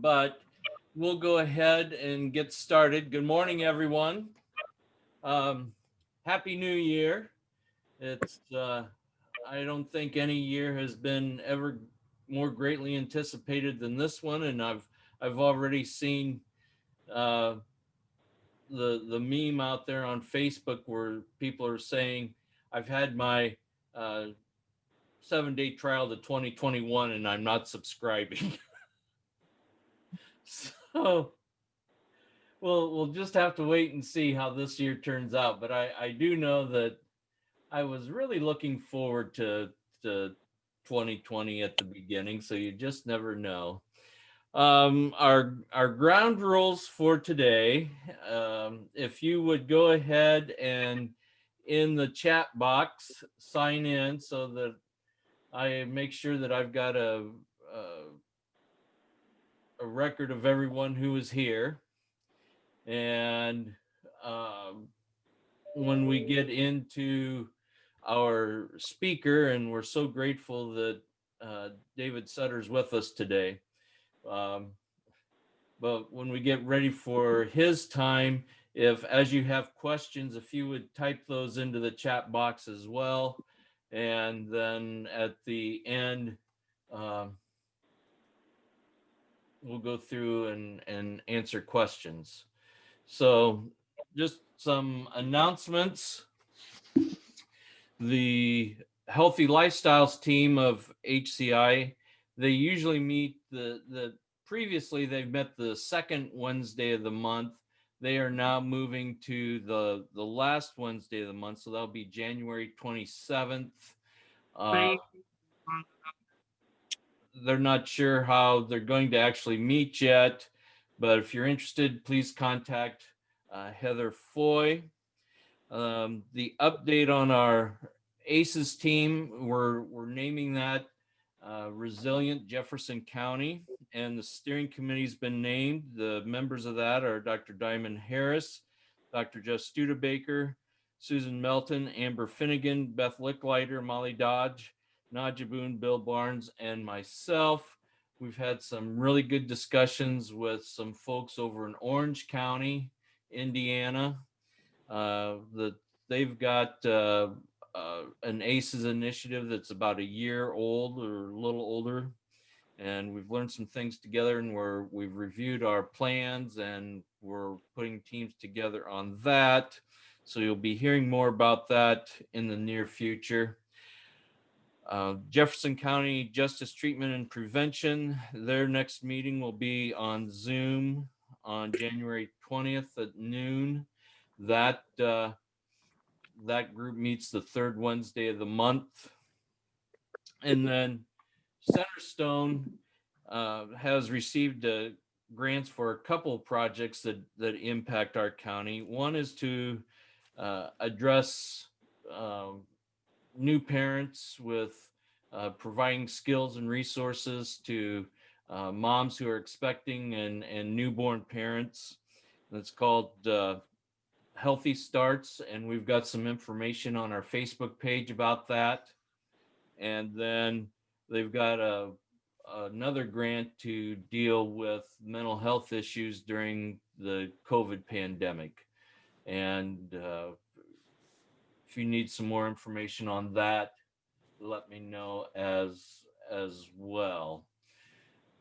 but we'll go ahead and get started. Good morning, everyone. Um, Happy New Year. It's I don't think any year has been ever more greatly anticipated than this one, and I've already seen uh, the meme out there on Facebook where people are saying I've had my uh, 7-day trial to 2021 and I'm not subscribing. So we'll just have to wait and see how this year turns out. But I do know that I was really looking forward to 2020 at the beginning, so you just never know. Our ground rules for today. If you would go ahead and in the chat box sign in so that I make sure that I've got a record of everyone who is here. And um, when we get into our speaker, and we're so grateful that David Sutter's with us today. Um, but when we get ready for his time, if as you have questions, if you would type those into the chat box as well. And then at the end, um, we'll go through and answer questions. So just some announcements. The Healthy Lifestyles team of HCI, they usually meet the previously they've met the second Wednesday of the month. They are now moving to the last Wednesday of the month, so that'll be January 27th. Uh, they're not sure how they're going to actually meet yet, but if you're interested, please contact Heather Foy. The update on our ACES team, we're naming that Resilient Jefferson County, and the steering committee's been named. The members of that are Dr. Diamond Harris, Dr. Jeff Studebaker, Susan Melton, Amber Finnegan, Beth Licklider, Molly Dodge, Nadja Boone, Bill Barnes, and myself. We've had some really good discussions with some folks over in Orange County, Indiana. The they've got an ACES initiative that's about a year old or a little older, and we've learned some things together, and we've reviewed our plans, and we're putting teams together on that. So you'll be hearing more about that in the near future. Jefferson County Justice Treatment and Prevention, their next meeting will be on Zoom on January 20th at noon. That that group meets the third Wednesday of the month. And then Centerstone has received grants for a couple of projects that impact our county. One is to address new parents with providing skills and resources to moms who are expecting and newborn parents. That's called Healthy Starts, and we've got some information on our Facebook page about that. And then they've got another grant to deal with mental health issues during the COVID pandemic. And if you need some more information on that, let me know as well.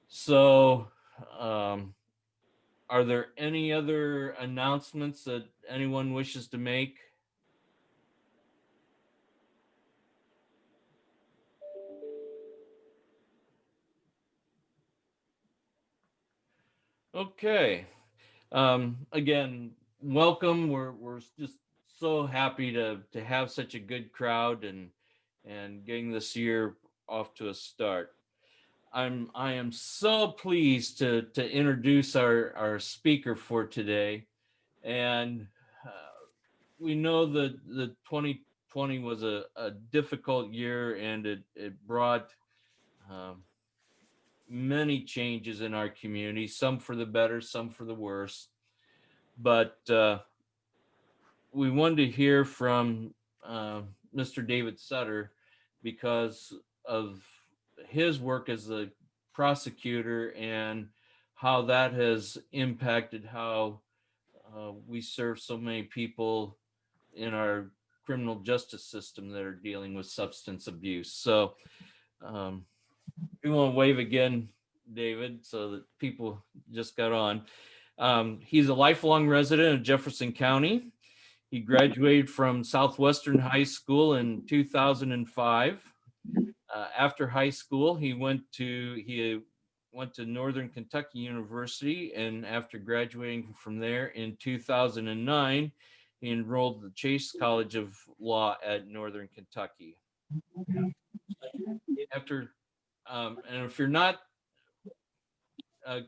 So, are there any other announcements that anyone wishes to make? Okay. Again, welcome. We're just so happy to have such a good crowd and getting this year off to a start. I am so pleased to introduce our speaker for today, and we know that the 2020 was a difficult year, and it brought um, many changes in our community, some for the better, some for the worse. But we wanted to hear from Mr. David Sutter because of his work as a prosecutor and how that has impacted how we serve so many people in our criminal justice system that are dealing with substance abuse. So um, we want to wave again, David, so that people just got on. He's a lifelong resident of Jefferson County. He graduated from Southwestern High School in 2005. After high school, he went to Northern Kentucky University, and after graduating from there in 2009, he enrolled at the Chase College of Law at Northern Kentucky. After, and if you're not,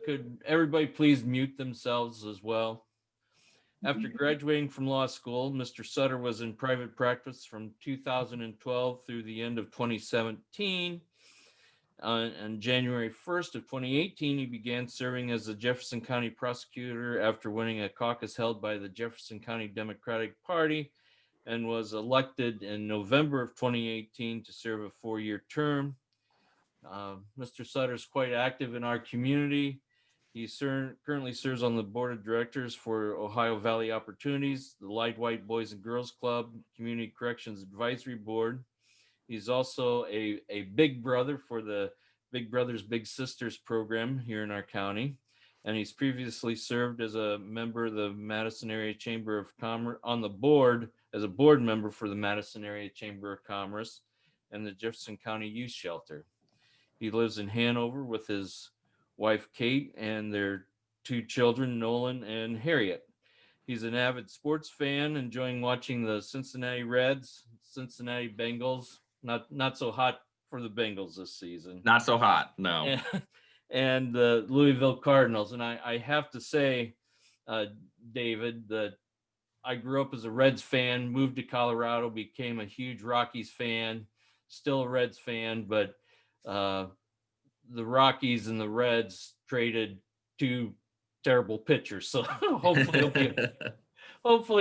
could everybody please mute themselves as well? After graduating from law school, Mr. Sutter was in private practice from 2012 through the end of 2017. On January 1st of 2018, he began serving as the Jefferson County Prosecutor after winning a caucus held by the Jefferson County Democratic Party, and was elected in November of 2018 to serve a 4-year term. Mr. Sutter is quite active in our community. He currently serves on the board of directors for Ohio Valley Opportunities, the Light White Boys and Girls Club, Community Corrections Advisory Board. He's also a big brother for the Big Brothers Big Sisters program here in our county. And he's previously served as a member of the Madison Area Chamber of Commerce, on the board as a board member for the Madison Area Chamber of Commerce and the Jefferson County Youth Shelter. He lives in Hanover with his wife, Kate, and their 2 children, Nolan and Harriet. He's an avid sports fan, enjoying watching the Cincinnati Reds, Cincinnati Bengals. Not so hot for the Bengals this season. Not so hot, no. And the Louisville Cardinals. And I have to say, David, that I grew up as a Reds fan, moved to Colorado, became a huge Rockies fan, still a Reds fan, but the Rockies and the Reds traded 2 terrible pitchers. So hopefully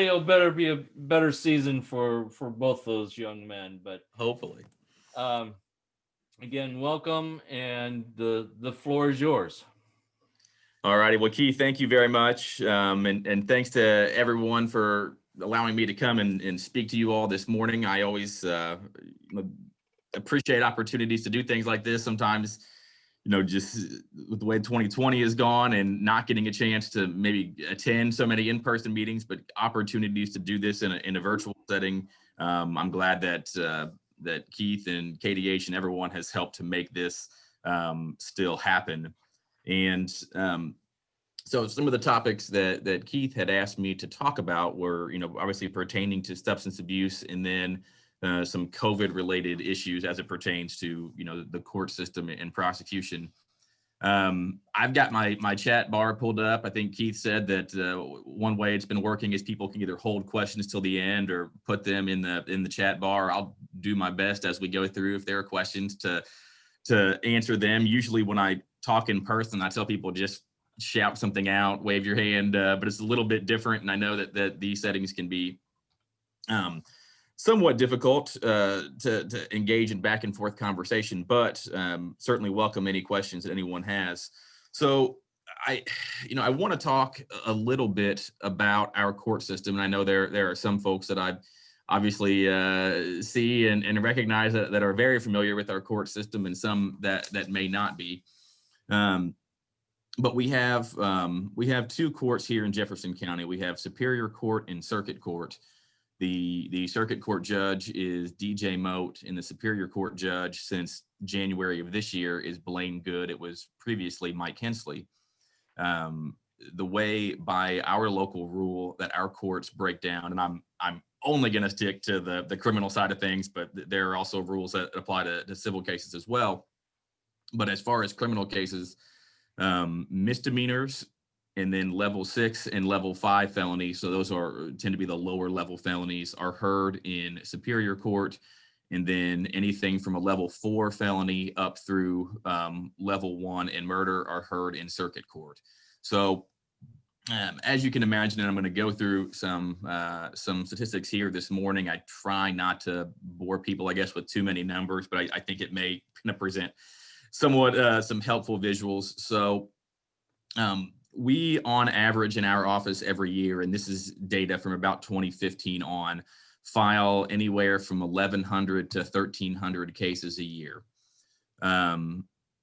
it'll be a better season for both those young men. But hopefully. Again, welcome, and the floor is yours. All righty. Well, Keith, thank you very much. And thanks to everyone for allowing me to come and speak to you all this morning. I always appreciate opportunities to do things like this. Sometimes, just with the way 2020 has gone and not getting a chance to maybe attend so many in-person meetings, but opportunities to do this in a virtual setting. I'm glad that Keith and KDH and everyone has helped to make this still happen. And so some of the topics that Keith had asked me to talk about were, obviously pertaining to substance abuse, and then some COVID related issues as it pertains to, the court system and prosecution. I've got my chat bar pulled up. I think Keith said that one way it's been working is people can either hold questions till the end or put them in the chat bar. I'll do my best as we go through, if there are questions, to answer them. Usually when I talk in person, I tell people just shout something out, wave your hand, but it's a little bit different. And I know that these settings can be somewhat difficult to engage in back and forth conversation, but certainly welcome any questions that anyone has. So I want to talk a little bit about our court system. And I know there are some folks that I obviously see and recognize that are very familiar with our court system, and some that may not be. But we have 2 courts here in Jefferson County. We have Superior Court and Circuit Court. The Circuit Court judge is DJ Moat, and the Superior Court judge since January of this year is Blaine Good. It was previously Mike Hensley. The way by our local rule that our courts break down, and I'm only going to stick to the criminal side of things, but there are also rules that apply to civil cases as well. But as far as criminal cases, misdemeanors, and then level 6 and level 5 felonies, so those tend to be the lower level felonies, are heard in Superior Court. And then anything from a level 4 felony up through level 1 and murder are heard in Circuit Court. So as you can imagine, and I'm going to go through some statistics here this morning. I try not to bore people, I guess, with too many numbers, but I think it may kind of present somewhat some helpful visuals. So We, on average, in our office every year, and this is data from about 2015 on, file anywhere from 1,100 to 1,300 cases a year.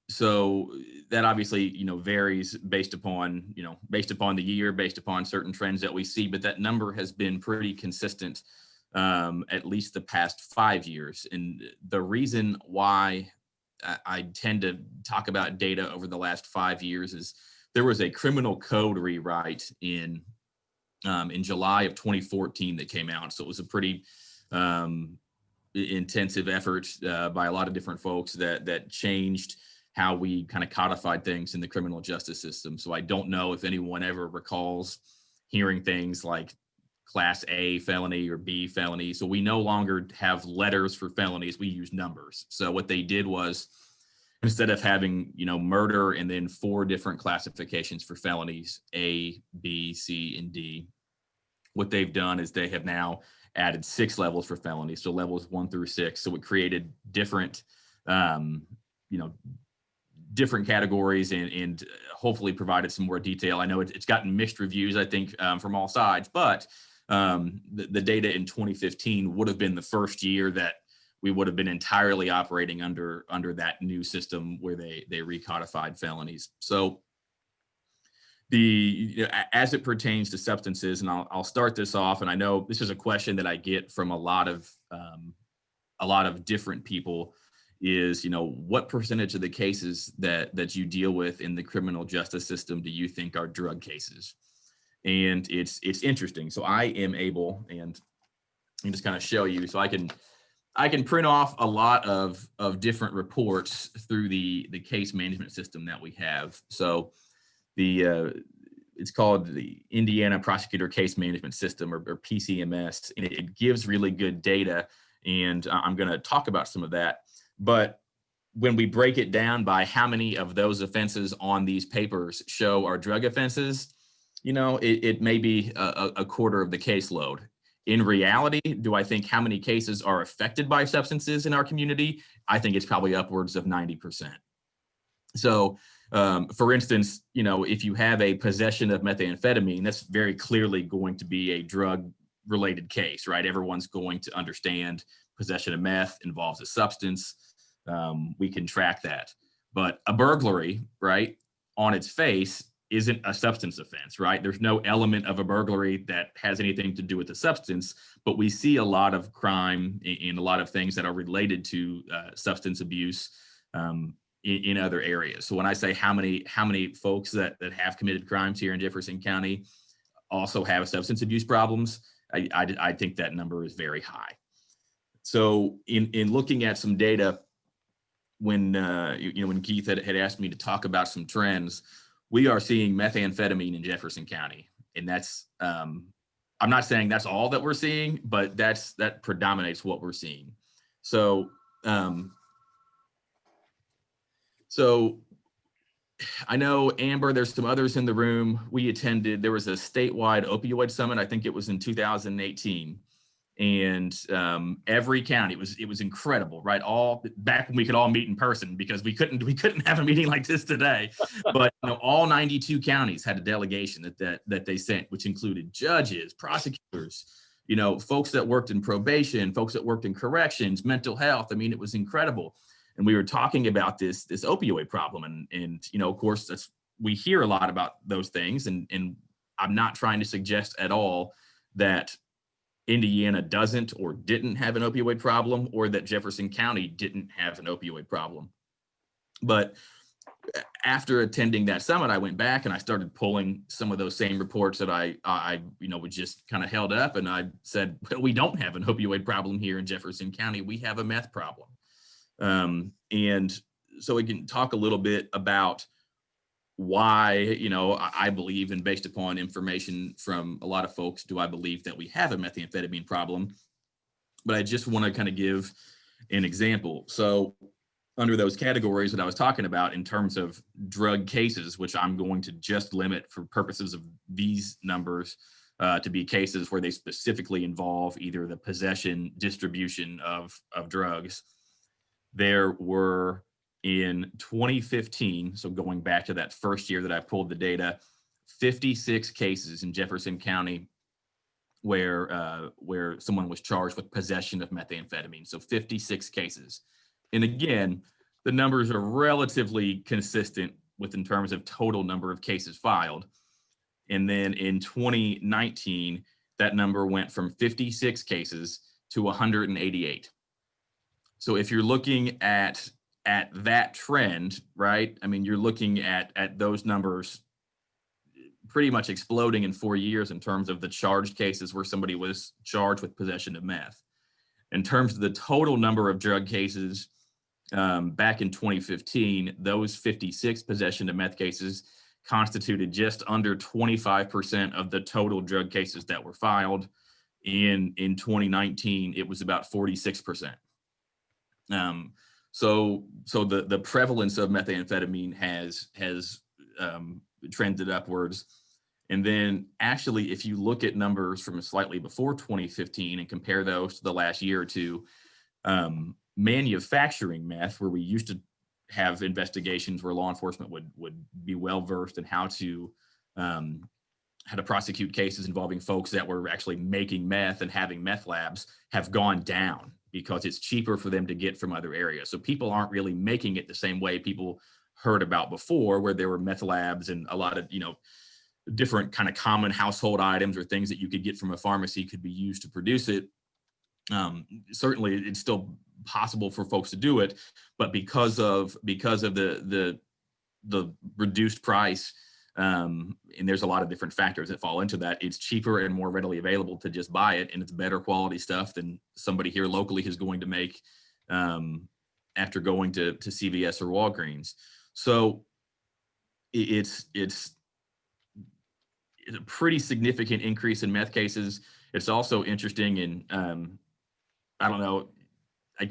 So that obviously, varies based upon the year, based upon certain trends that we see, but that number has been pretty consistent, at least the past 5 years. And the reason why I tend to talk about data over the last 5 years is there was a criminal code rewrite in July of 2014 that came out. So it was a pretty intensive effort by a lot of different folks that changed how we kind of codified things in the criminal justice system. So I don't know if anyone ever recalls hearing things like Class A felony or B felony. So we no longer have letters for felonies, we use numbers. So what they did was, instead of having, murder and then 4 different classifications for felonies, A, B, C, and D, what they've done is they have now added 6 levels for felonies. So levels 1 through 6. So it created different, different categories and hopefully provided some more detail. I know it's gotten mixed reviews, I think, from all sides, but the data in 2015 would have been the first year that we would have been entirely operating under that new system where they recodified felonies. So as it pertains to substances, and I'll start this off, and I know this is a question that I get from a lot of different people, is what percentage of the cases that you deal with in the criminal justice system do you think are drug cases? And it's interesting. So I am able, and I just kind of show you, so I can print off a lot of different reports through the case management system that we have. So it's called the Indiana Prosecutor Case Management System, or PCMS, and it gives really good data. And I'm going to talk about some of that. But when we break it down by how many of those offenses on these papers show are drug offenses, it may be a quarter of the caseload. In reality, do I think how many cases are affected by substances in our community? I think it's probably upwards of 90%. So, for instance, if you have a possession of methamphetamine, that's very clearly going to be a drug-related case, right? Everyone's going to understand possession of meth involves a substance. We can track that. But a burglary, right, on its face, isn't a substance offense, right? There's no element of a burglary that has anything to do with the substance, but we see a lot of crime in a lot of things that are related to substance abuse in other areas. So when I say how many folks that have committed crimes here in Jefferson County also have substance abuse problems, I think that number is very high. So in looking at some data, when Keith had asked me to talk about some trends, we are seeing methamphetamine in Jefferson County, and that's I'm not saying that's all that we're seeing, but that predominates what we're seeing. So I know, Amber, there's some others in the room. There was a statewide opioid summit. I think it was in 2018. And every county, it was incredible, right? All back when we could all meet in person, because we couldn't have a meeting like this today. But all 92 counties had a delegation that they sent, which included judges, prosecutors, folks that worked in probation, folks that worked in corrections, mental health. I mean, it was incredible. And we were talking about this opioid problem, and of course we hear a lot about those things, and I'm not trying to suggest at all that Indiana doesn't or didn't have an opioid problem, or that Jefferson County didn't have an opioid problem. But after attending that summit, I went back and I started pulling some of those same reports that I was just kind of held up, and I said, well, we don't have an opioid problem here in Jefferson County. We have a meth problem. And so we can talk a little bit about why, I believe, and based upon information from a lot of folks, do I believe that we have a methamphetamine problem. But I just want to kind of give an example. So under those categories that I was talking about in terms of drug cases, which I'm going to just limit for purposes of these numbers to be cases where they specifically involve either the possession, distribution of drugs, there were In 2015, so going back to that first year that I pulled the data, 56 cases in Jefferson County where someone was charged with possession of methamphetamine. So 56 cases. And again, the numbers are relatively consistent with in terms of total number of cases filed. And then in 2019, that number went from 56 cases to 188. So if you're looking at that trend, right? I mean, you're looking at those numbers pretty much exploding in 4 years in terms of the charged cases where somebody was charged with possession of meth. In terms of the total number of drug cases, back in 2015, those 56 possession of meth cases constituted just under 25% of the total drug cases that were filed. In 2019, it was about 46%. So the prevalence of methamphetamine has trended upwards. And then actually, if you look at numbers from slightly before 2015 and compare those to the last year or two, manufacturing meth, where we used to have investigations where law enforcement would be well versed in how to prosecute cases involving folks that were actually making meth and having meth labs, have gone down because it's cheaper for them to get from other areas. So people aren't really making it the same way people heard about before, where there were meth labs and a lot of, different kind of common household items or things that you could get from a pharmacy could be used to produce it. Certainly it's still possible for folks to do it, but because of the reduced price, and there's a lot of different factors that fall into that, it's cheaper and more readily available to just buy it, and it's better quality stuff than somebody here locally is going to make after going to CVS or Walgreens. So it's a pretty significant increase in meth cases. It's also interesting, and I don't know,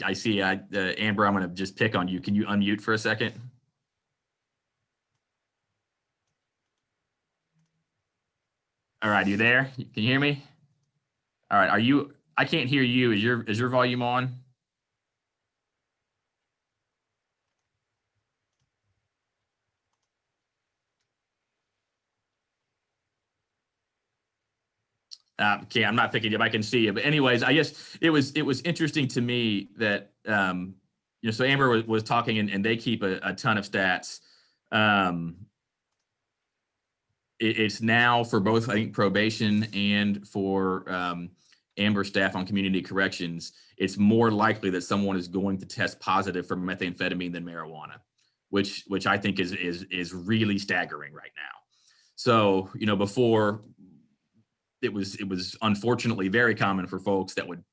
I see Amber, I'm going to just pick on you. Can you unmute for a second? All right, you there? Can you hear me? All right, I can't hear you. Is your volume on? Okay, I'm not picking you up. I can see you. But anyways, I guess it was interesting to me that, so Amber was talking, and they keep a ton of stats. It's now for both, I think, probation and for Amber staff on community corrections, it's more likely that someone is going to test positive for methamphetamine than marijuana, which I think is really staggering right now. So, before, it was unfortunately very common for folks that would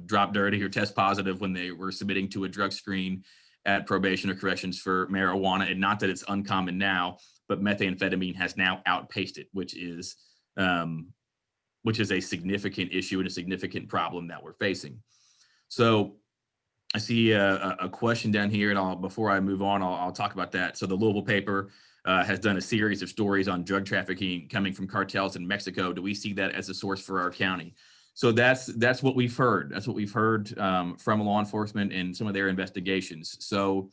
drop dirty or test positive when they were submitting to a drug screen at probation or corrections for marijuana. And not that it's uncommon now, but methamphetamine has now outpaced it, which is a significant issue and a significant problem that we're facing. So I see a question down here, and before I move on, I'll talk about that. So the Louisville paper has done a series of stories on drug trafficking coming from cartels in Mexico. Do we see that as a source for our county? So that's what we've heard. That's what we've heard from law enforcement and some of their investigations. So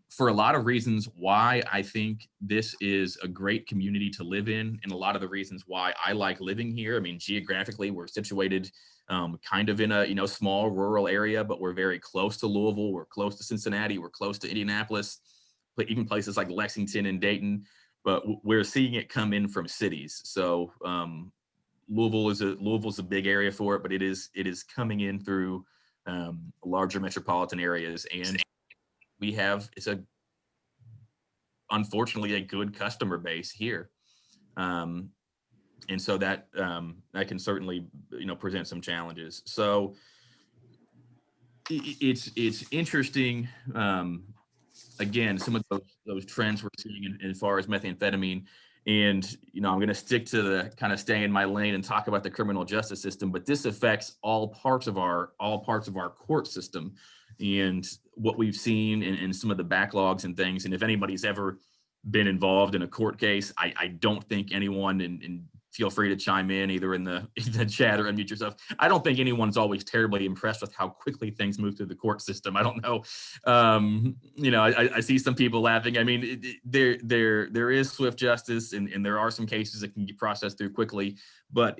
for a lot of reasons why I think this is a great community to live in, and a lot of the reasons why I like living here. I mean, geographically, we're situated kind of in a small rural area, but we're very close to Louisville. We're close to Cincinnati. We're close to Indianapolis, but even places like Lexington and Dayton. But we're seeing it come in from cities. So Louisville's a big area for it, but it is coming in through larger metropolitan areas, and it's unfortunately a good customer base here. And so that can certainly, present some challenges. So it's interesting. Again, some of those trends we're seeing as far as methamphetamine, and I'm going to stick to the kind of stay in my lane and talk about the criminal justice system, but this affects all parts of our court system, and what we've seen in some of the backlogs and things. And if anybody's ever been involved in a court case, I don't think anyone in feel free to chime in either in the chat or unmute yourself. I don't think anyone's always terribly impressed with how quickly things move through the court system. I don't know. I see some people laughing. I mean, there is swift justice, and there are some cases that can get processed through quickly, but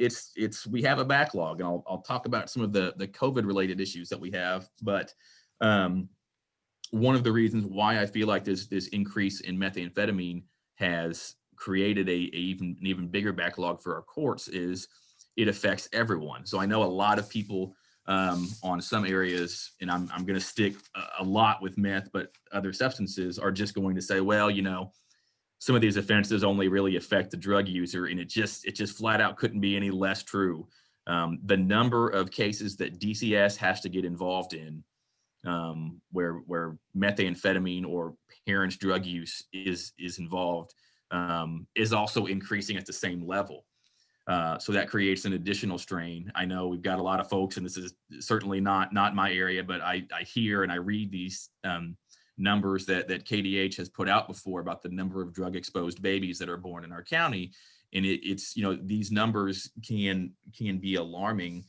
we have a backlog, and I'll talk about some of the COVID related issues that we have. But one of the reasons why I feel like this increase in methamphetamine has created an even bigger backlog for our courts is it affects everyone. So I know a lot of people on some areas, and I'm going to stick a lot with meth, but other substances are just going to say, well, some of these offenses only really affect the drug user, and it just flat out couldn't be any less true. The number of cases that DCS has to get involved in where methamphetamine or parents' drug use is involved is also increasing at the same level. So that creates an additional strain. I know we've got a lot of folks, and this is certainly not my area, but I hear and I read these numbers that KDH has put out before about the number of drug exposed babies that are born in our county. And it's these numbers can be alarming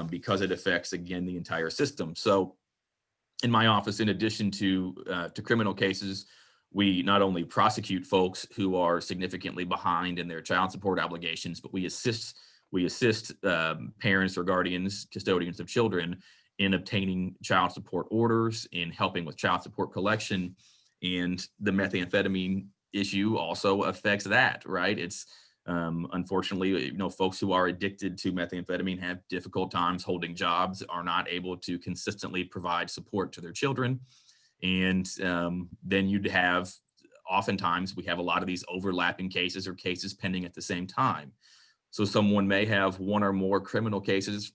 because it affects, again, the entire system. So in my office, in addition to criminal cases, we not only prosecute folks who are significantly behind in their child support obligations, but we assist parents or guardians, custodians of children in obtaining child support orders, in helping with child support collection. And the methamphetamine issue also affects that, right? It's unfortunately, folks who are addicted to methamphetamine have difficult times holding jobs, are not able to consistently provide support to their children. And then you'd have, oftentimes we have a lot of these overlapping cases or cases pending at the same time. So someone may have one or more criminal cases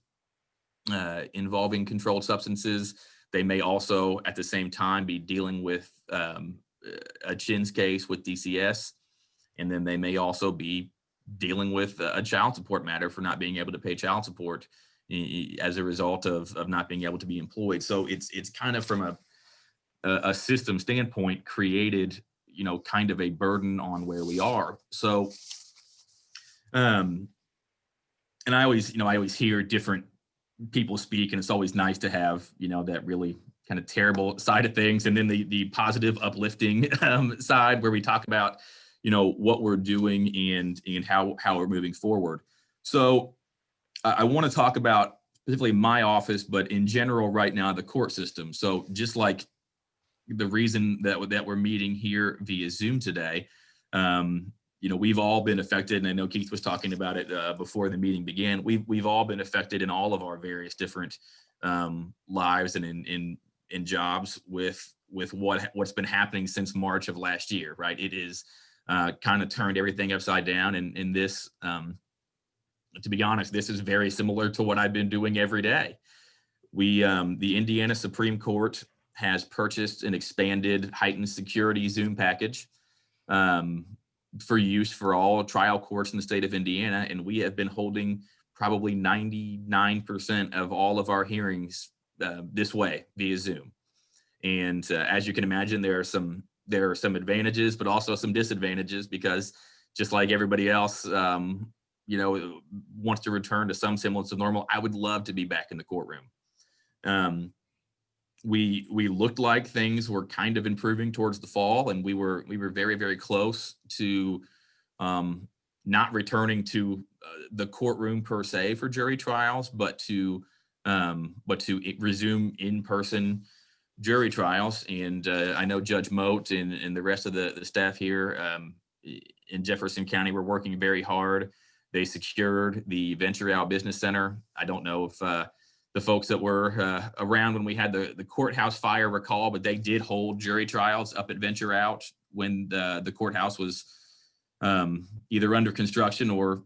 involving controlled substances. They may also at the same time be dealing with a CHINS case with DCS. And then they may also be dealing with a child support matter for not being able to pay child support as a result of not being able to be employed. So it's kind of from a system standpoint created, kind of a burden on where we are. So, and I always hear different people speak, and it's always nice to have, that really kind of terrible side of things, and then the positive, uplifting side where we talk about, what we're doing and how we're moving forward. So I want to talk about specifically my office, but in general right now, the court system. So just like the reason that we're meeting here via Zoom today, we've all been affected, and I know Keith was talking about it before the meeting began. We've all been affected in all of our various different lives and in jobs with what's been happening since March of last year, right? It is kind of turned everything upside down, and this, to be honest, this is very similar to what I've been doing every day. The Indiana Supreme Court has purchased an expanded heightened security Zoom package for use for all trial courts in the state of Indiana. And we have been holding probably 99% of all of our hearings this way via Zoom. And as you can imagine, there are some advantages, but also some disadvantages, because just like everybody else, wants to return to some semblance of normal. I would love to be back in the courtroom. We looked like things were kind of improving towards the fall, and we were very, very close to not returning to the courtroom per se for jury trials, but to resume in-person jury trials. And I know Judge Moat and the rest of the staff here in Jefferson County were working very hard. They secured the Venture Out Business Center. I don't know if the folks that were around when we had the courthouse fire recall, but they did hold jury trials up at Venture Out when the courthouse was either under construction or,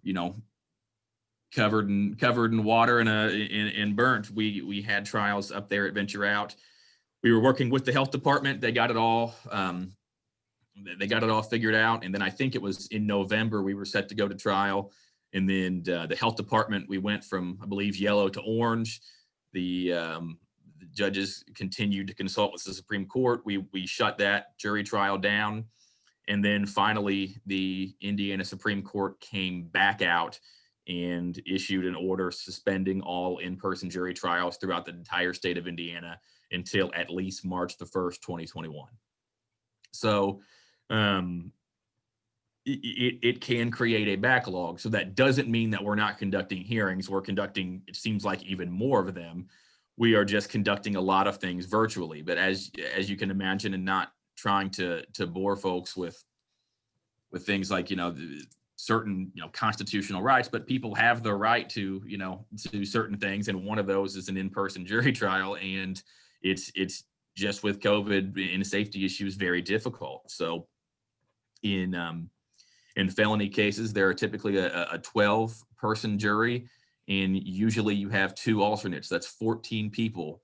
covered in water and burnt. We had trials up there at Venture Out. We were working with the health department. They got it all. They got it all figured out. And then I think it was in November we were set to go to trial. And then the health department, we went from, I believe, yellow to orange. The judges continued to consult with the Supreme Court. We shut that jury trial down. And then finally, the Indiana Supreme Court came back out and issued an order suspending all in-person jury trials throughout the entire state of Indiana until at least March the 1st, 2021. So it can create a backlog. So that doesn't mean that we're not conducting hearings. We're conducting, it seems like, even more of them. We are just conducting a lot of things virtually. But as you can imagine, and not trying to bore folks with things like, certain, constitutional rights, but people have the right to, to certain things. And one of those is an in-person jury trial. And it's just with COVID and safety issues, very difficult. So in felony cases, there are typically a 12-person jury, and usually you have 2 alternates. That's 14 people.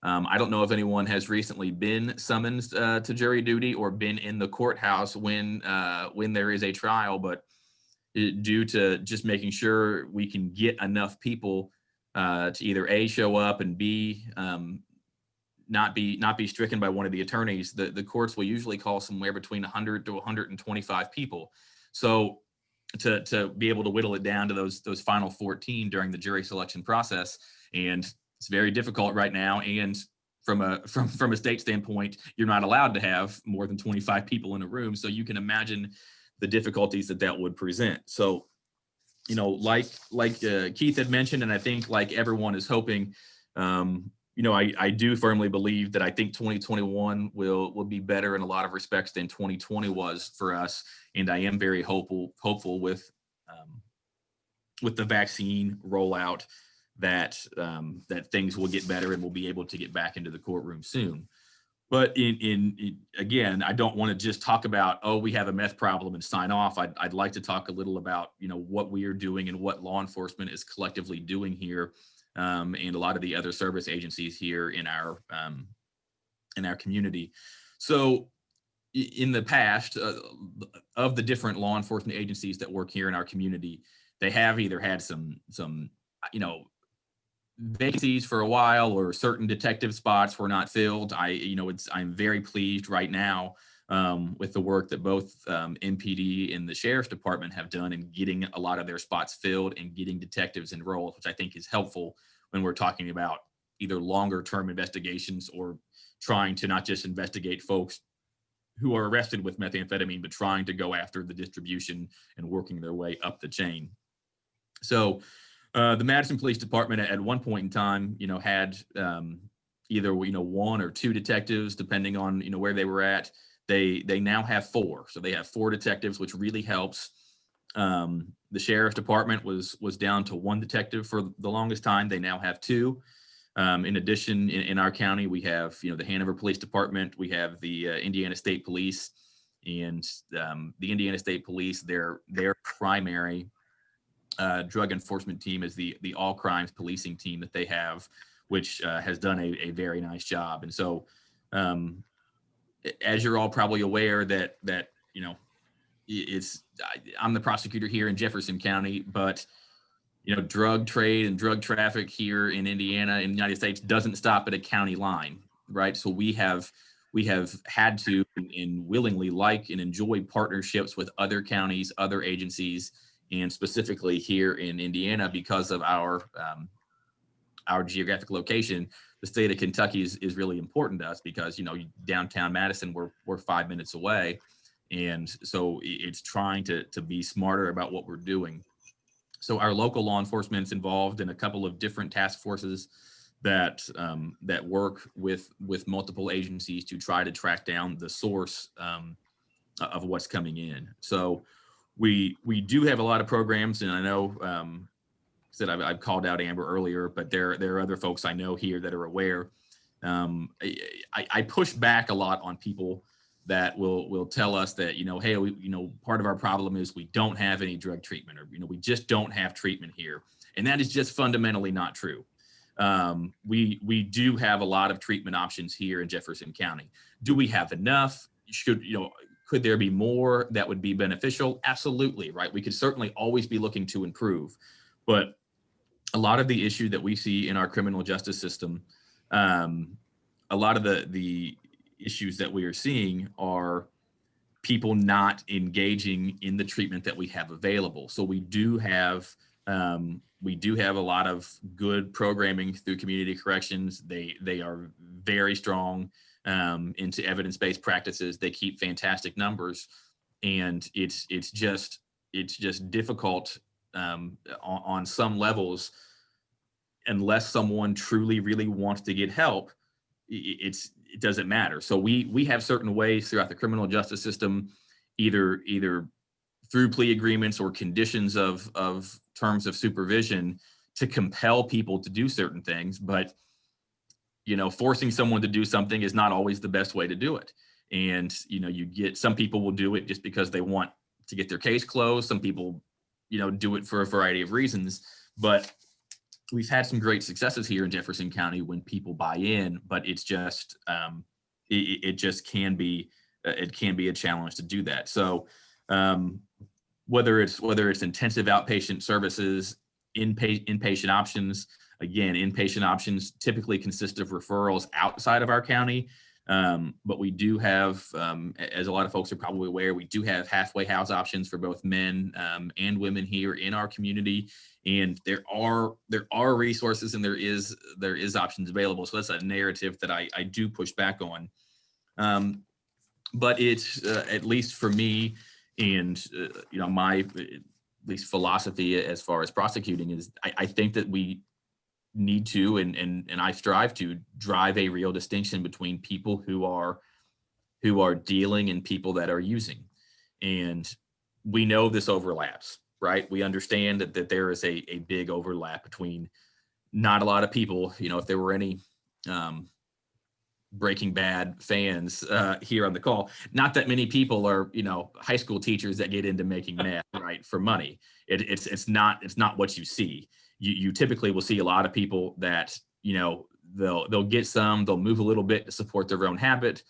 I don't know if anyone has recently been summoned to jury duty or been in the courthouse when there is a trial, but due to just making sure we can get enough people to either A, show up, and B, not be stricken by one of the attorneys, the courts will usually call somewhere between 100 to 125 people. So to be able to whittle it down to those final 14 during the jury selection process, and it's very difficult right now. And from a state standpoint, you're not allowed to have more than 25 people in a room. So you can imagine the difficulties that would present. So, like Keith had mentioned, and I think like everyone is hoping, I do firmly believe that I think 2021 will be better in a lot of respects than 2020 was for us. And I am very hopeful with the vaccine rollout that things will get better and we'll be able to get back into the courtroom soon. But again, I don't want to just talk about, oh, we have a meth problem and sign off. I'd like to talk a little about, what we are doing and what law enforcement is collectively doing here. And a lot of the other service agencies here in our community. So in the past, of the different law enforcement agencies that work here in our community, they have either had some vacancies for a while, or certain detective spots were not filled. I'm very pleased right now with the work that both MPD and the Sheriff's Department have done in getting a lot of their spots filled and getting detectives enrolled, which I think is helpful when we're talking about either longer term investigations or trying to not just investigate folks who are arrested with methamphetamine, but trying to go after the distribution and working their way up the chain. So the Madison Police Department at one point in time, had either, 1 or 2 detectives, depending on, where they were at. They now have 4. So they have 4 detectives, which really helps. The Sheriff's Department was down to 1 detective for the longest time. They now have 2. In addition, in our county, we have, the Hanover Police Department, we have the Indiana State Police, and the Indiana State Police, their primary drug enforcement team is the all crimes policing team that they have, which has done a very nice job. And so, as you're all probably aware that I'm the prosecutor here in Jefferson County, but drug trade and drug traffic here in Indiana, in the United States, doesn't stop at a county line, right? So we have had to and willingly like and enjoy partnerships with other counties, other agencies, and specifically here in Indiana, because of our geographic location. The state of Kentucky is really important to us because, downtown Madison, we're 5 minutes away. And so it's trying to be smarter about what we're doing. So our local law enforcement's involved in a couple of different task forces that work with multiple agencies to try to track down the source of what's coming in. So we do have a lot of programs, and I know said I've called out Amber earlier, but there are other folks I know here that are aware. I push back a lot on people that will tell us that, hey, part of our problem is we don't have any drug treatment, or, we just don't have treatment here. And that is just fundamentally not true. We do have a lot of treatment options here in Jefferson County. Do we have enough? Could there be more that would be beneficial? Absolutely, right? We could certainly always be looking to improve. But a lot of the issue that we see in our criminal justice system, a lot of the issues that we are seeing are people not engaging in the treatment that we have available. So we do have a lot of good programming through community corrections. They are very strong into evidence-based practices. They keep fantastic numbers, and it's just difficult on some levels. Unless someone truly really wants to get help, it doesn't matter. So we have certain ways throughout the criminal justice system, either through plea agreements or conditions of terms of supervision, to compel people to do certain things. But forcing someone to do something is not always the best way to do it. And you get some people will do it just because they want to get their case closed. Some people do it for a variety of reasons. But we've had some great successes here in Jefferson County when people buy in, but it's just it just can be a challenge to do that. So whether it's intensive outpatient services, inpatient options, again, inpatient options typically consist of referrals outside of our county. But we do have, as a lot of folks are probably aware, we do have halfway house options for both men and women here in our community. And there are resources, and there is options available. So that's a narrative that I do push back on. But it's at least for me, and my at least philosophy as far as prosecuting is, I think that we need to, and I strive to drive a real distinction between people who are dealing and people that are using. And we know this overlaps, right? We understand that there is a big overlap between not a lot of people. If there were any Breaking Bad fans here on the call, not that many people are high school teachers that get into making meth, right, for money. It's not what you see. You typically will see a lot of people that they'll get some, they'll move a little bit to support their own habit.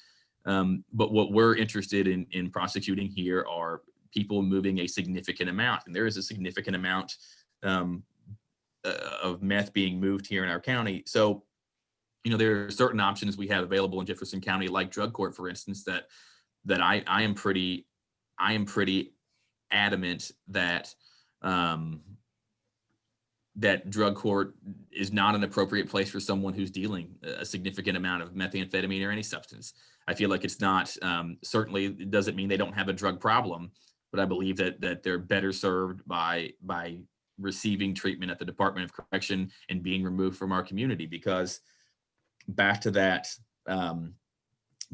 But what we're interested in prosecuting here are people moving a significant amount, and there is a significant amount of meth being moved here in our county. So there are certain options we have available in Jefferson County, like drug court, for instance, that I am pretty adamant that that drug court is not an appropriate place for someone who's dealing a significant amount of methamphetamine or any substance. I feel like it's not, certainly it doesn't mean they don't have a drug problem, but I believe that they're better served by receiving treatment at the Department of Correction and being removed from our community. Because back to that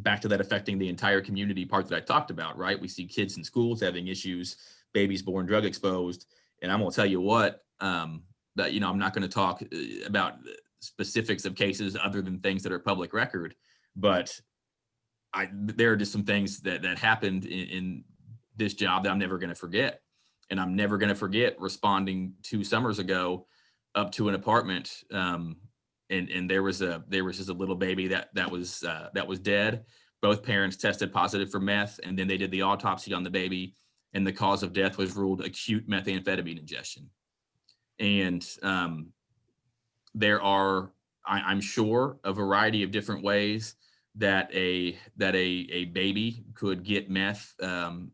affecting the entire community part that I talked about, right? We see kids in schools having issues, babies born drug exposed. And I'm going to tell you what, that, I'm not going to talk about specifics of cases other than things that are public record, but there are just some things that happened in this job that I'm never going to forget. And I'm never going to forget responding 2 summers ago up to an apartment, and there was just a little baby that was dead. Both parents tested positive for meth, and then they did the autopsy on the baby, and the cause of death was ruled acute methamphetamine ingestion. And there are, I'm sure, a variety of different ways that a baby could get meth in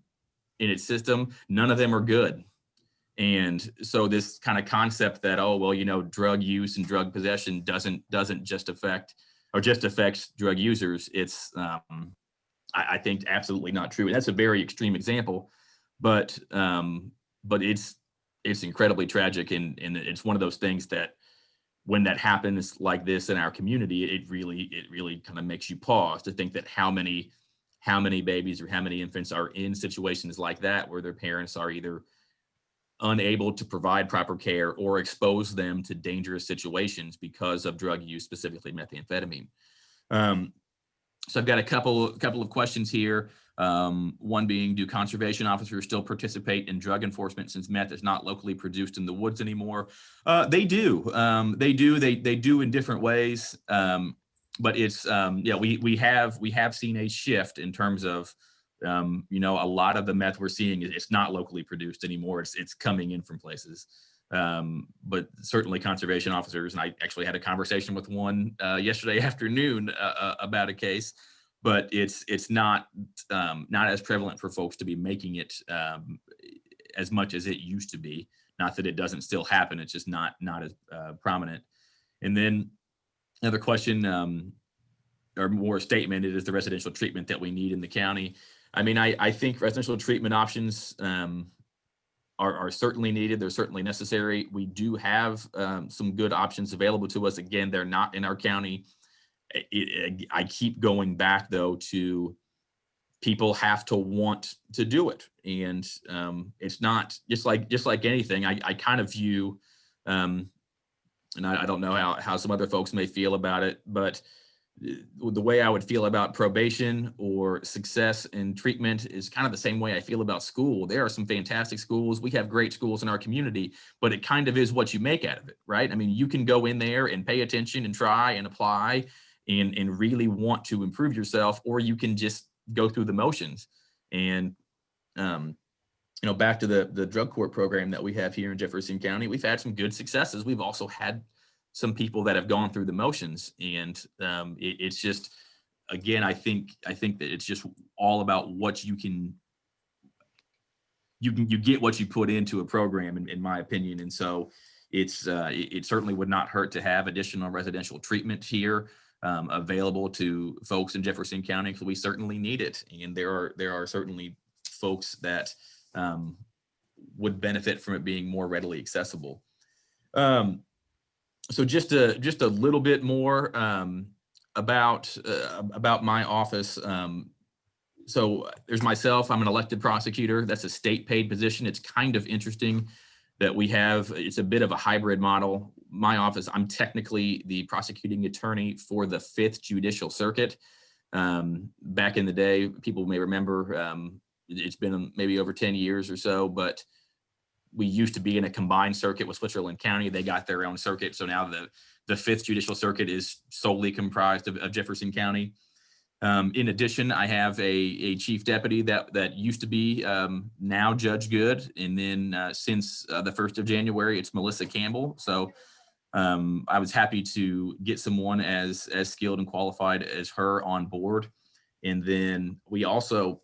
its system. None of them are good. And so this kind of concept that, drug use and drug possession doesn't just affect affects drug users, it's I think absolutely not true. And that's a very extreme example, but it's incredibly tragic, and it's one of those things that when that happens like this in our community, it really kind of makes you pause to think that how many babies or how many infants are in situations like that, where their parents are either unable to provide proper care or expose them to dangerous situations because of drug use, specifically methamphetamine. So I've got a couple of questions here. One being, do conservation officers still participate in drug enforcement since meth is not locally produced in the woods anymore? They do. They do in different ways. But it's we have seen a shift in terms of a lot of the meth we're seeing it's not locally produced anymore. It's coming in from places. But certainly conservation officers, and I actually had a conversation with one yesterday afternoon about a case, but it's not not as prevalent for folks to be making it as much as it used to be. Not that it doesn't still happen, it's just not as prominent. And then another question, or more statement, it is the residential treatment that we need in the county. I mean, I think residential treatment options are certainly needed. They're certainly necessary. We do have some good options available to us. Again, they're not in our county. I keep going back though to people have to want to do it, and it's not just like anything. I kind of view, and I don't know how some other folks may feel about it, but the way I would feel about probation or success in treatment is kind of the same way I feel about school. There are some fantastic schools. We have great schools in our community, but it kind of is what you make out of it, right? I mean, you can go in there and pay attention and try and apply and really want to improve yourself, or you can just go through the motions. And, back to the drug court program that we have here in Jefferson County, we've had some good successes. We've also had some people that have gone through the motions, and it's just, again, I think that it's just all about what you get what you put into a program, in my opinion. And so it certainly would not hurt to have additional residential treatment here available to folks in Jefferson County, because we certainly need it, and there are certainly folks that would benefit from it being more readily accessible. So just a little bit more about my office. So there's myself. I'm an elected prosecutor. That's a state paid position. It's kind of interesting that we have. It's a bit of a hybrid model. My office, I'm technically the prosecuting attorney for the 5th Judicial Circuit. Back in the day, people may remember, it's been maybe over 10 years or so, but we used to be in a combined circuit with Switzerland County. They got their own circuit. So now the 5th Judicial Circuit is solely comprised of Jefferson County. In addition, I have a chief deputy that used to be now Judge Good. And then since the 1st of January, it's Melissa Campbell. So I was happy to get someone as skilled and qualified as her on board. And then we also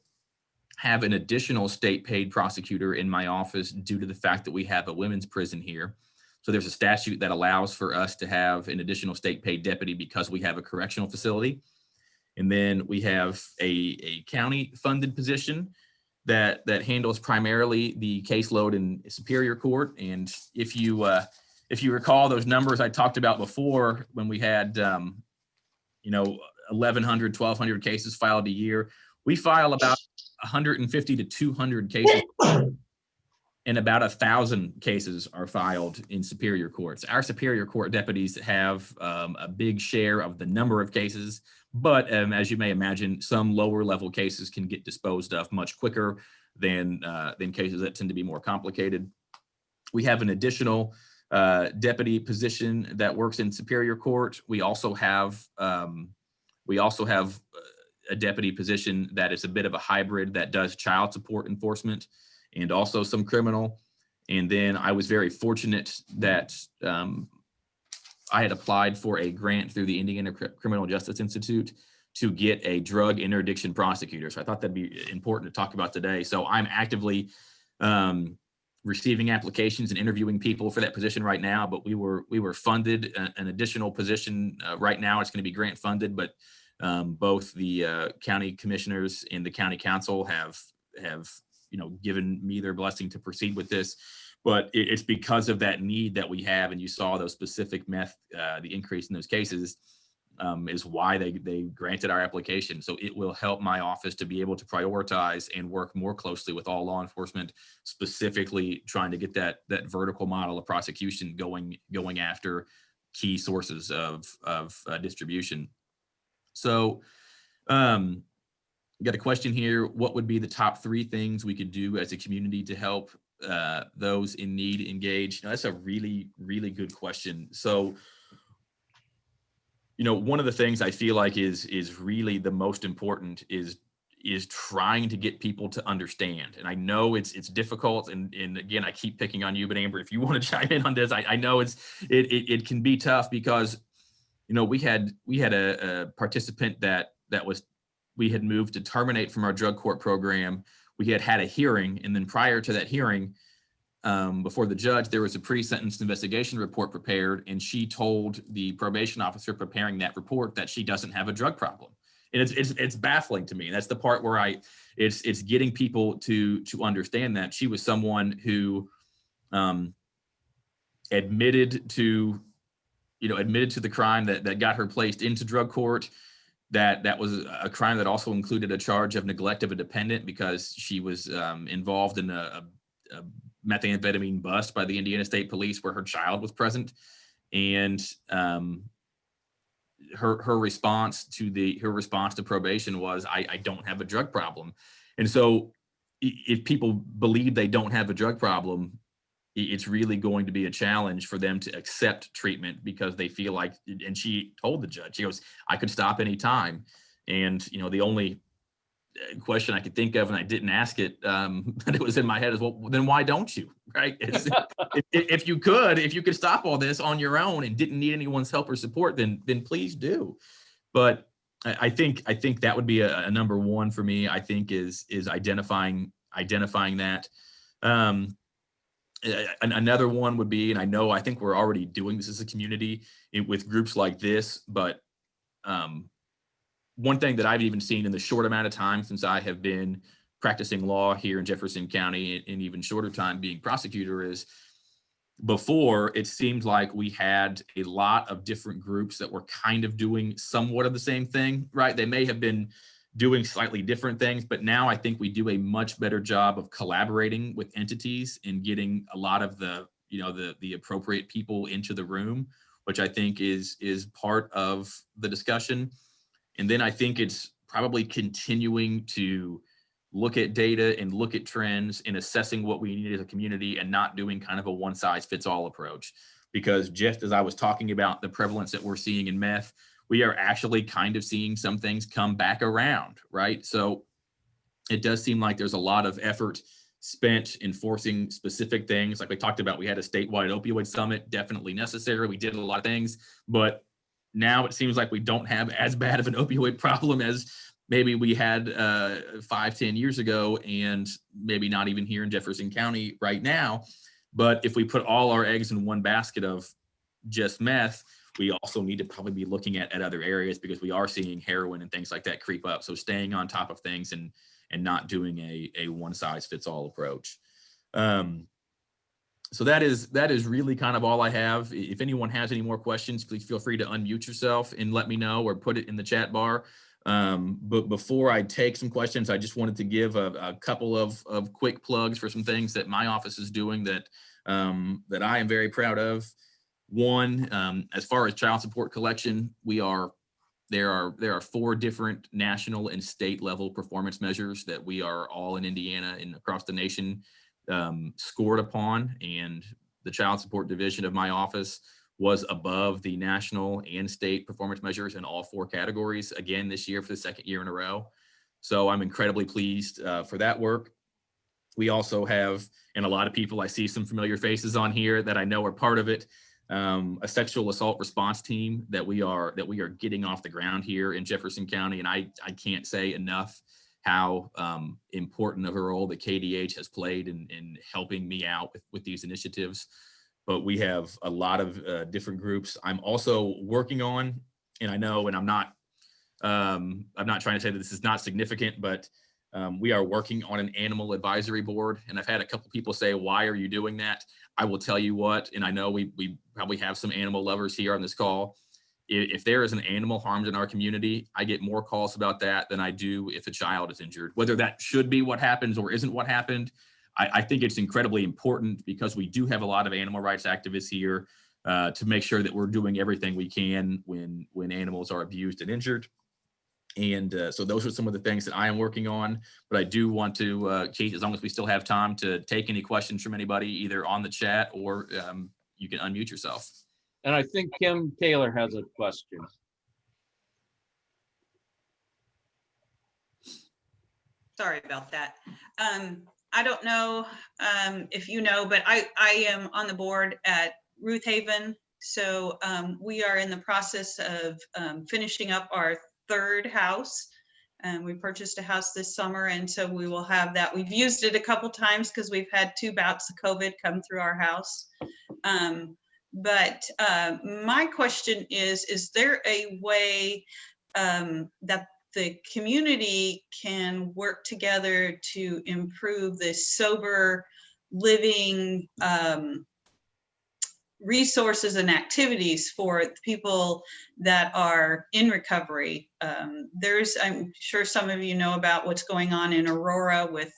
have an additional state paid prosecutor in my office due to the fact that we have a women's prison here. So there's a statute that allows for us to have an additional state paid deputy because we have a correctional facility. And then we have a county funded position that handles primarily the caseload in Superior Court. And if you recall those numbers I talked about before, when we had 1,100, 1,200 cases filed a year, we file about 150 to 200 cases, and about 1,000 cases are filed in Superior Courts. Our Superior Court deputies have a big share of the number of cases, but as you may imagine, some lower level cases can get disposed of much quicker than cases that tend to be more complicated. We have an additional deputy position that works in Superior Court. We also have a deputy position that is a bit of a hybrid that does child support enforcement and also some criminal. And then I was very fortunate that I had applied for a grant through the Indiana Criminal Justice Institute to get a drug interdiction prosecutor. So I thought that'd be important to talk about today. So I'm actively receiving applications and interviewing people for that position right now, but we were funded an additional position. Right now it's going to be grant funded, but both the county commissioners and the county council have given me their blessing to proceed with this. But it's because of that need that we have, and you saw those specific the increase in those cases is why they granted our application. So it will help my office to be able to prioritize and work more closely with all law enforcement, specifically trying to get that vertical model of prosecution going after key sources of distribution. So got a question here. What would be the top 3 things we could do as a community to help those in need engage? That's a really, really good question. So, one of the things I feel like is really the most important is trying to get people to understand. And I know it's difficult. And again, I keep picking on you, but Amber, if you want to chime in on this, I know it can be tough because, we had a participant that was we had moved to terminate from our drug court program, we had a hearing. And then prior to that hearing, before the judge, there was a pre-sentence investigation report prepared, and she told the probation officer preparing that report that she doesn't have a drug problem. And it's baffling to me. That's the part where it's getting people to understand that she was someone who admitted to the crime that got her placed into drug court. That was a crime that also included a charge of neglect of a dependent, because she was involved in a methamphetamine bust by the Indiana State Police where her child was present. And her response to probation was, I don't have a drug problem. And so if people believe they don't have a drug problem, it's really going to be a challenge for them to accept treatment, because they feel like, and she told the judge, she goes, I could stop anytime. And, the only question I could think of, and I didn't ask it, but it was in my head, is, well, then why don't you, right? If you could stop all this on your own and didn't need anyone's help or support, then please do. But I think that would be a number one for me. I think is identifying that. Another one would be, and I think we're already doing this as a community with groups like this, but one thing that I've even seen in the short amount of time since I have been practicing law here in Jefferson County, and even shorter time being prosecutor, is before it seemed like we had a lot of different groups that were kind of doing somewhat of the same thing, right? They may have been doing slightly different things, but now I think we do a much better job of collaborating with entities and getting a lot of the appropriate people into the room, which I think is part of the discussion. And then I think it's probably continuing to look at data and look at trends and assessing what we need as a community, and not doing kind of a one size fits all approach. Because just as I was talking about the prevalence that we're seeing in meth, we are actually kind of seeing some things come back around, right? So it does seem like there's a lot of effort spent enforcing specific things. Like we talked about, we had a statewide opioid summit, definitely necessary. We did a lot of things, but now it seems like we don't have as bad of an opioid problem as maybe we had 5-10 years ago, and maybe not even here in Jefferson County right now. But if we put all our eggs in one basket of just meth, we also need to probably be looking at other areas, because we are seeing heroin and things like that creep up. So staying on top of things and not doing a one size fits all approach. So that is really kind of all I have. If anyone has any more questions, please feel free to unmute yourself and let me know, or put it in the chat bar. But before I take some questions, I just wanted to give a couple of quick plugs for some things that my office is doing that I am very proud of. One, as far as child support collection, there are 4 different national and state level performance measures that we are all in Indiana and across the nation scored upon, and the child support division of my office was above the national and state performance measures in all 4 categories again this year for the 2nd year in a row. So I'm incredibly pleased for that work. We also have, and a lot of people, I see some familiar faces on here that I know are part of it, a sexual assault response team that we are getting off the ground here in Jefferson County. And I can't say enough how important of a role that KDH has played in helping me out with these initiatives. But we have a lot of different groups. I'm also working on, and I know, and I'm not trying to say that this is not significant, but we are working on an animal advisory board. And I've had a couple people say, why are you doing that? I will tell you what, and I know we probably have some animal lovers here on this call. If there is an animal harmed in our community, I get more calls about that than I do if a child is injured. Whether that should be what happens or isn't what happened, I think it's incredibly important, because we do have a lot of animal rights activists here to make sure that we're doing everything we can when animals are abused and injured. And so those are some of the things that I am working on. But I do want to, Keith, as long as we still have time, to take any questions from anybody, either on the chat or you can unmute yourself. And I think Kim Taylor has a question. Sorry about that. I don't know if you know, but I am on the board at Ruth Haven. So we are in the process of finishing up our 3rd house. And we purchased a house this summer, and so we will have that. We've used it a couple times because we've had 2 bouts of COVID come through our house. But my question is there a way that the community can work together to improve this sober living resources and activities for people that are in recovery? I'm sure some of you know about what's going on in Aurora with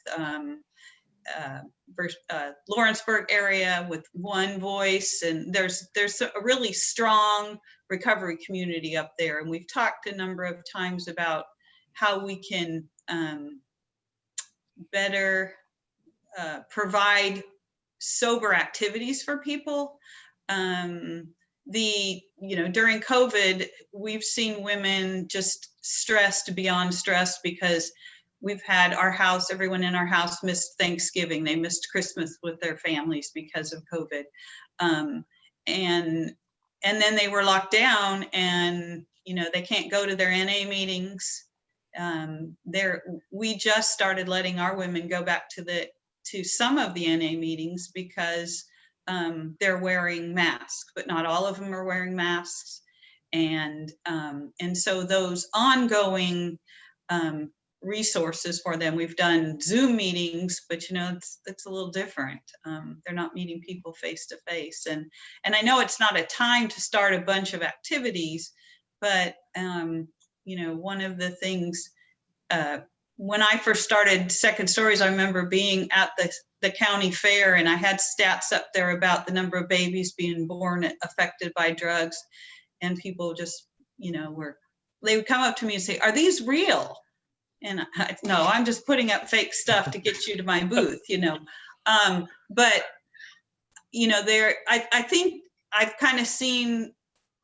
Lawrenceburg area with One Voice, and there's a really strong recovery community up there, and we've talked a number of times about how we can better provide sober activities for people. During COVID, we've seen women just stressed beyond stressed because we've had everyone in our house missed Thanksgiving. They missed Christmas with their families because of COVID. And then they were locked down, and, they can't go to their NA meetings. We just started letting our women go back to some of the NA meetings because they're wearing masks, but not all of them are wearing masks. And so those ongoing resources for them, we've done Zoom meetings, but it's a little different. They're not meeting people face to face. And I know it's not a time to start a bunch of activities, but one of the things, when I first started Second Stories, I remember being at the county fair, and I had stats up there about the number of babies being born affected by drugs. And people just, they would come up to me and say, "Are these real?" And no, I'm just putting up fake stuff to get you to my booth, But, I think I've kind of seen,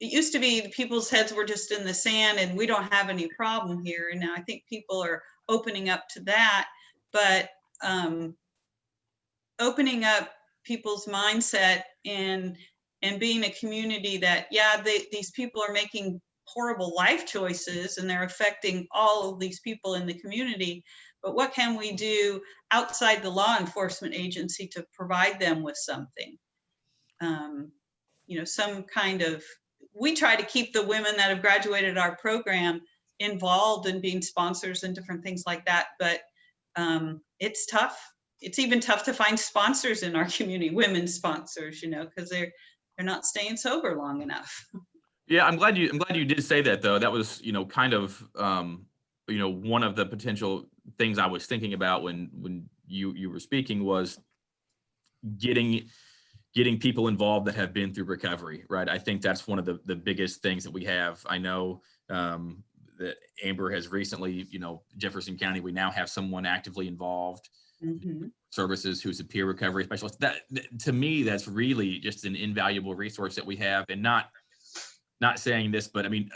it used to be people's heads were just in the sand and we don't have any problem here. And now I think people are opening up to that, but opening up people's mindset and being a community that, these people are making horrible life choices and they're affecting all of these people in the community, but what can we do outside the law enforcement agency to provide them with something? Some kind of, we try to keep the women that have graduated our program involved in being sponsors and different things like that, but it's tough. It's even tough to find sponsors in our community, women sponsors, because they're not staying sober long enough. Yeah, I'm glad you did say that, though. That was, kind of, one of the potential things I was thinking about when you were speaking was getting people involved that have been through recovery, right? I think that's one of the biggest things that we have. I know that Amber has recently, Jefferson County, we now have someone actively involved. Mm-hmm. Services who's a peer recovery specialist. That, to me, that's really just an invaluable resource that we have, and not saying this, but I mean,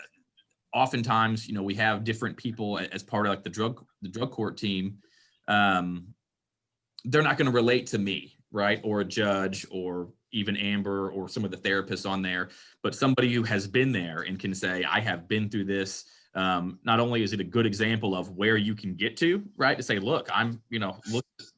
oftentimes, we have different people as part of like the drug court team. They're not going to relate to me, right? Or a judge, or even Amber, or some of the therapists on there, but somebody who has been there and can say, I have been through this. Not only is it a good example of where you can get to, right? To say, look, I'm,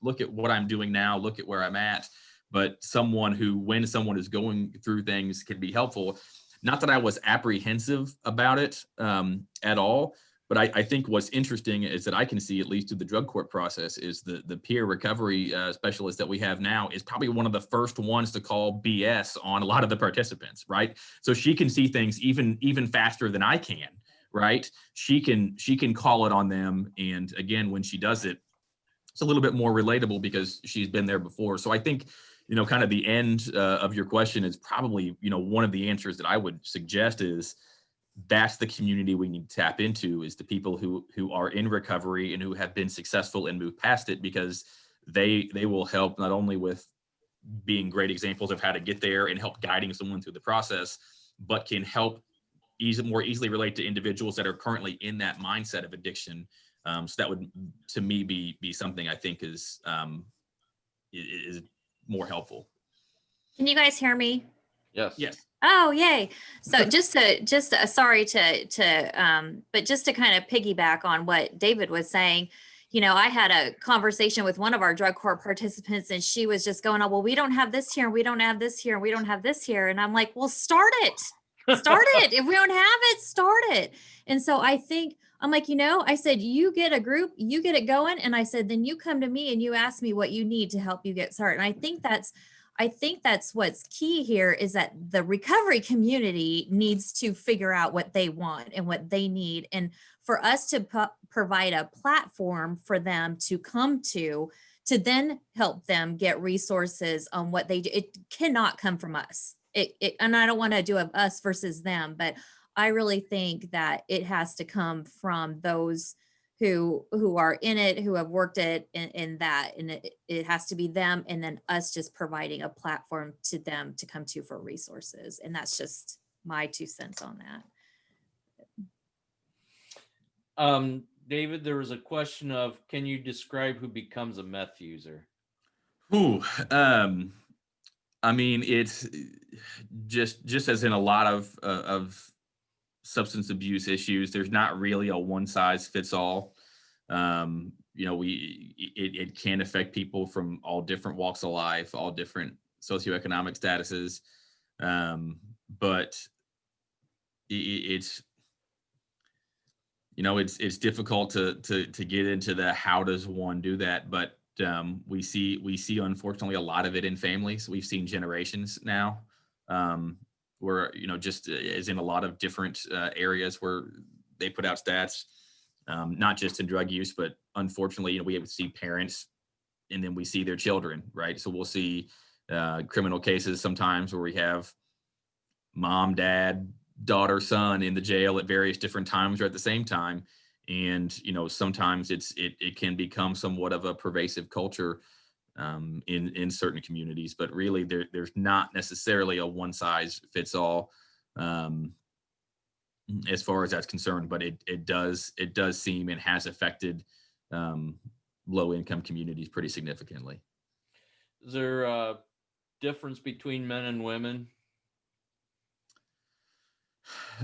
look at what I'm doing now, look at where I'm at, but someone who, when someone is going through things, can be helpful. Not that I was apprehensive about it at all, but I think what's interesting is that I can see, at least through the drug court process, is the peer recovery specialist that we have now is probably one of the first ones to call BS on a lot of the participants, right? So she can see things even faster than I can, right? She can call it on them, and again, when she does it, it's a little bit more relatable because she's been there before. So I think, kind of the end of your question is probably, one of the answers that I would suggest is that's the community we need to tap into, is the people who are in recovery and who have been successful and moved past it, because they will help not only with being great examples of how to get there and help guiding someone through the process, but can help more easily relate to individuals that are currently in that mindset of addiction. So that would, to me, be something I think is more helpful. Can you guys hear me? Yes. Yes. Oh, yay. So sorry but just to kind of piggyback on what David was saying, I had a conversation with one of our drug court participants, and she was just going, oh, well, we don't have this here, and we don't have this here, and we don't have this here. And I'm like, well, start it. If we don't have it, start it. And so I'm like, I said, you get a group, you get it going. And I said, then you come to me and you ask me what you need to help you get started. And I think that's what's key here, is that the recovery community needs to figure out what they want and what they need. And for us to provide a platform for them to come to then help them get resources on what they do. It cannot come from us. And I don't want to do a us versus them, but I really think that it has to come from those who are in it, who have worked it in that, and it has to be them, and then us just providing a platform to them to come to for resources. And that's just my 2 cents on that. David, there was a question of, can you describe who becomes a meth user? Ooh, I mean, it's just as in a lot of substance abuse issues, there's not really a one size fits all. It can affect people from all different walks of life, all different socioeconomic statuses. But it's difficult to get into the how does one do that. But we see unfortunately a lot of it in families. We've seen generations now. Where, just as in a lot of different areas where they put out stats, not just in drug use, but unfortunately, we see parents and then we see their children, right? So we'll see criminal cases sometimes where we have mom, dad, daughter, son in the jail at various different times or at the same time. And, sometimes it can become somewhat of a pervasive culture in certain communities, but really there's not necessarily a one size fits all as far as that's concerned, but it does seem and has affected low income communities pretty significantly. Is there a difference between men and women?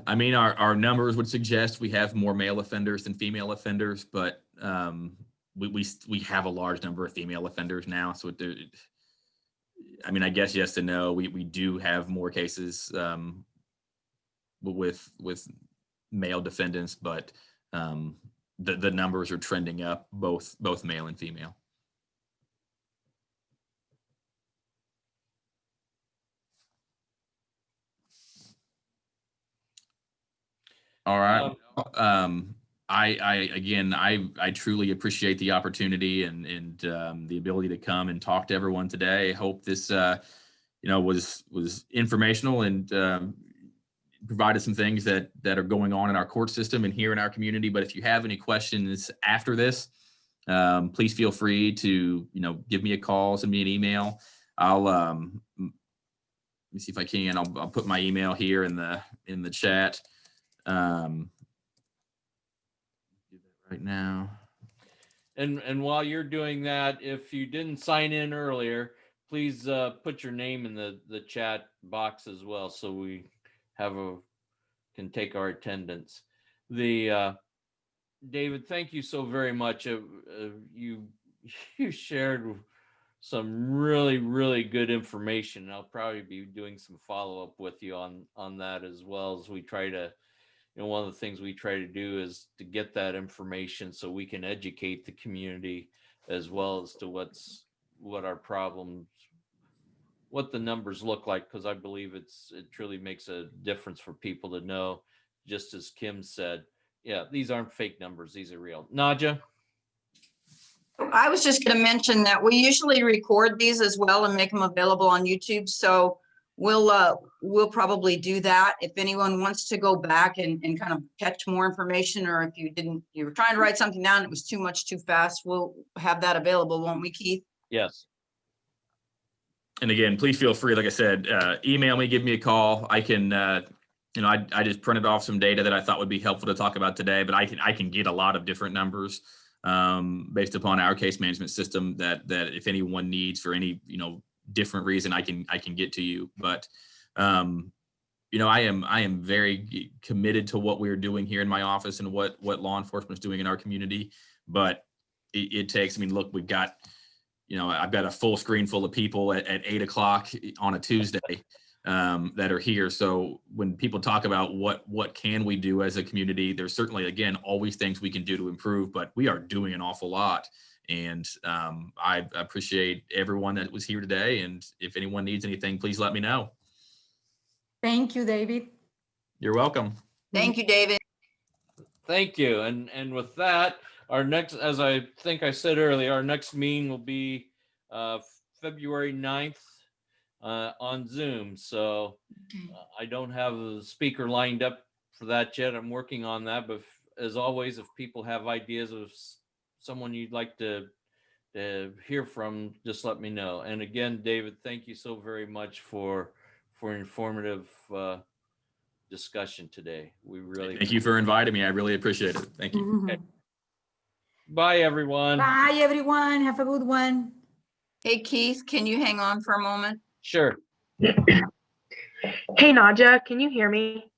I mean, our numbers would suggest we have more male offenders than female offenders, but we have a large number of female offenders now. So I guess yes and no. We do have more cases with male defendants, but the numbers are trending up, both male and female. All right. I truly appreciate the opportunity and the ability to come and talk to everyone today. I hope this was informational and provided some things that are going on in our court system and here in our community. But if you have any questions after this, please feel free to give me a call, send me an email. I'll let me see if I can. I'll put my email here in the chat. Do that right now. And while you're doing that, if you didn't sign in earlier, please put your name in the chat box as well, so we can take our attendance. David, thank you so very much. You shared some really, really good information. I'll probably be doing some follow-up with you on that, as well, as we try to, one of the things we try to do is to get that information so we can educate the community as well as to what our problems, what the numbers look like, because I believe it truly makes a difference for people to know, just as Kim said, yeah, these aren't fake numbers, these are real. Nadja? I was just going to mention that we usually record these as well and make them available on YouTube. So we'll probably do that. If anyone wants to go back and kind of catch more information, or if you were trying to write something down, it was too much too fast, we'll have that available, won't we, Keith? Yes. And again, please feel free, like I said, email me, give me a call. I can, I just printed off some data that I thought would be helpful to talk about today, but I can get a lot of different numbers based upon our case management system that if anyone needs for any, different reason, I can get to you. But You know, I am very committed to what we're doing here in my office and what law enforcement is doing in our community. But it takes, I mean, look, we've got, you know, I've got a full screen full of people at 8 o'clock on a Tuesday that are here. So when people talk about what can we do as a community, there's certainly, again, always things we can do to improve, but we are doing an awful lot. And I appreciate everyone that was here today. And if anyone needs anything, please let me know. Thank you, David. You're welcome. Thank you, David. Thank you. And with that, our next, as I think I said earlier, our next meeting will be February 9th on Zoom. So I don't have the speaker lined up for that yet. I'm working on that. But as always, if people have ideas of someone you'd like to hear from, just let me know. And again, David, thank you so very much for informative discussion today. We really Thank you for inviting me. I really appreciate it. Thank you. Okay. Bye, everyone. Bye, everyone. Have a good one. Hey, Keith, can you hang on for a moment? Sure. Hey, Nadja, can you hear me?